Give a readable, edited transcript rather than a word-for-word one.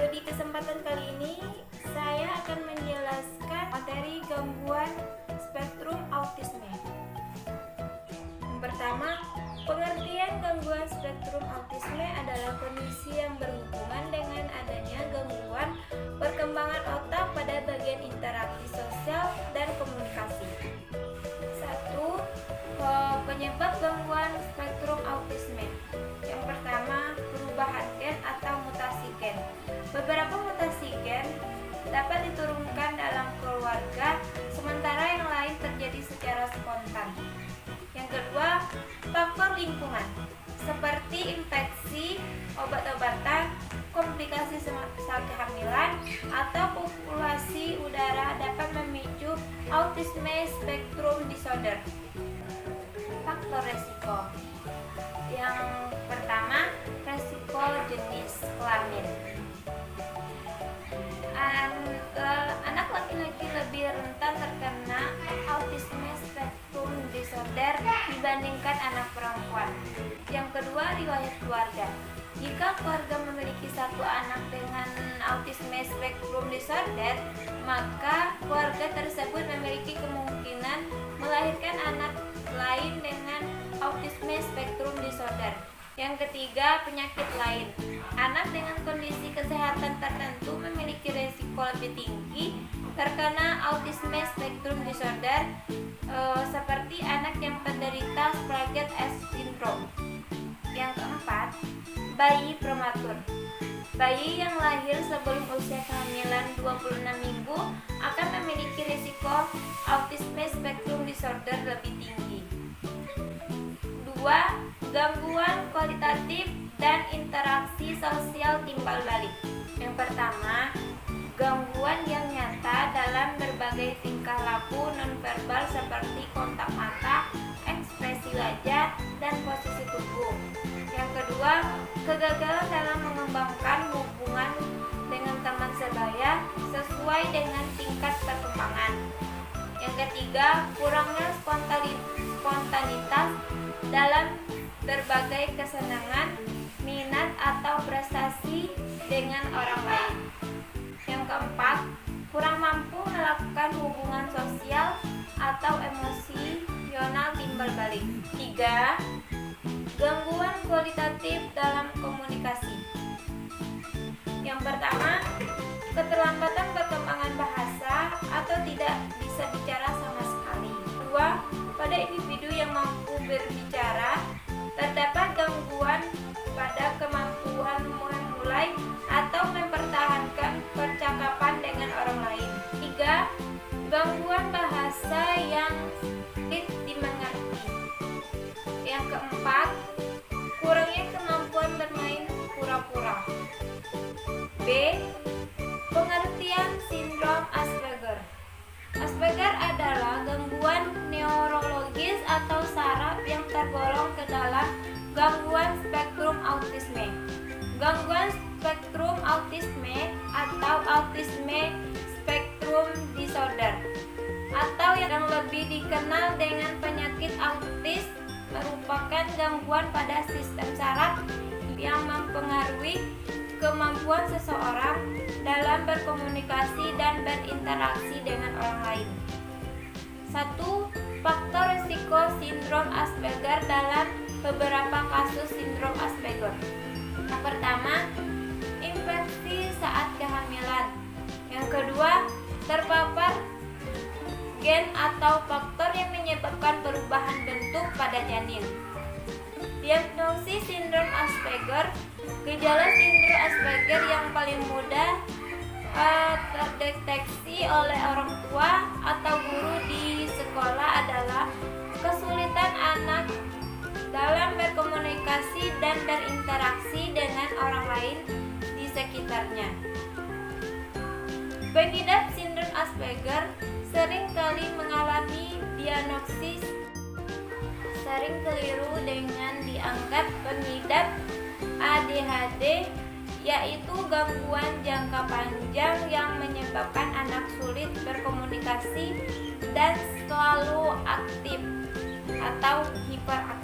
di kesempatan kali ini saya akan menjelaskan materi gangguan spektrum autisme. Yang pertama, pengertian gangguan spektrum autisme adalah kondisi yang berhubungan dengan adanya gangguan perkembangan otak pada bagian interaksi sosial dan komunikasi. 1. Penyebab gangguan spektrum autisme. Yang pertama, perubahan gen atau mutasi gen. Beberapa mutasi gen dapat diturunkan dalam keluarga, sementara yang lain terjadi secara spontan. Yang kedua, faktor lingkungan seperti infeksi, obat-obatan, komplikasi saat kehamilan, atau populasi udara dapat memicu autisme spektrum disorder. Faktor resiko. Yang pertama, resiko jenis kelamin. Anak laki-laki lebih rentan terkena autisme spektrum disorder dibandingkan anak perempuan. Yang kedua, riwayat keluarga. Jika keluarga memiliki satu anak dengan autisme spektrum disorder, maka keluarga tersebut memiliki kemungkinan melahirkan anak lain dengan autisme spektrum disorder. Yang ketiga, penyakit lain. Anak dengan kondisi kesehatan tertentu memiliki risiko lebih tinggi terkena autisme spektrum disorder, seperti anak yang penderita Sprague syndrome. Yang keempat, bayi prematur. Bayi yang lahir sebelum usia kehamilan 26 minggu akan memiliki risiko autisme spektrum disorder lebih tinggi. 2. Gangguan kualitatif dan interaksi sosial timbal balik. Yang pertama, gangguan yang nyata dalam berbagai tingkah laku nonverbal seperti kontak mata, ekspresi wajah, dan posisi tubuh. Yang kedua, kegagalan dalam mengembangkan hubungan dengan teman sebaya sesuai dengan tingkat perkembangan. Yang ketiga, kurangnya spontanitas dalam berbagai kesenangan, minat, atau prestasi dengan orang lain. Yang keempat, kurang mampu melakukan hubungan sosial atau emosional timbal balik. 3. Gangguan kualitatif dalam komunikasi. Yang pertama, keterlambatan perkembangan bahasa atau tidak bisa bicara sama sekali. 2. Pada individu yang mampu berbicara, terdapat gangguan pada kemampuan memulai atau mempertahankan percakapan dengan orang lain. 3. Gangguan bahasa yang sulit dimengerti. Yang keempat, kurangnya kemampuan bermain pura-pura. B. Pengertian sindrom Asperger. Asperger adalah gangguan neurologis atau saraf yang tergolong ke dalam gangguan spektrum autisme. Gangguan spektrum autisme atau autisme spektrum disorder atau yang lebih dikenal dengan penyakit autis merupakan gangguan pada sistem saraf yang mempengaruhi kemampuan seseorang dalam berkomunikasi dan berinteraksi dengan orang lain. 1. Faktor risiko sindrom Asperger dalam beberapa kasus sindrom Asperger. Yang pertama, infeksi saat kehamilan. Yang kedua, terpapar gen atau faktor yang menyebabkan perubahan bentuk pada janin. Diagnosis sindrom Asperger. Gejala sindrom Asperger yang paling mudah terdeteksi oleh orang tua atau guru di sekolah adalah kesulitan anak dalam berkomunikasi dan berinteraksi dengan orang lain di sekitarnya. Pengidap sindrom Asperger sering kali mengalami diagnosis sering keliru dengan dianggap pengidap ADHD, yaitu gangguan jangka panjang yang menyebabkan anak sulit berkomunikasi dan selalu aktif atau hiperaktif.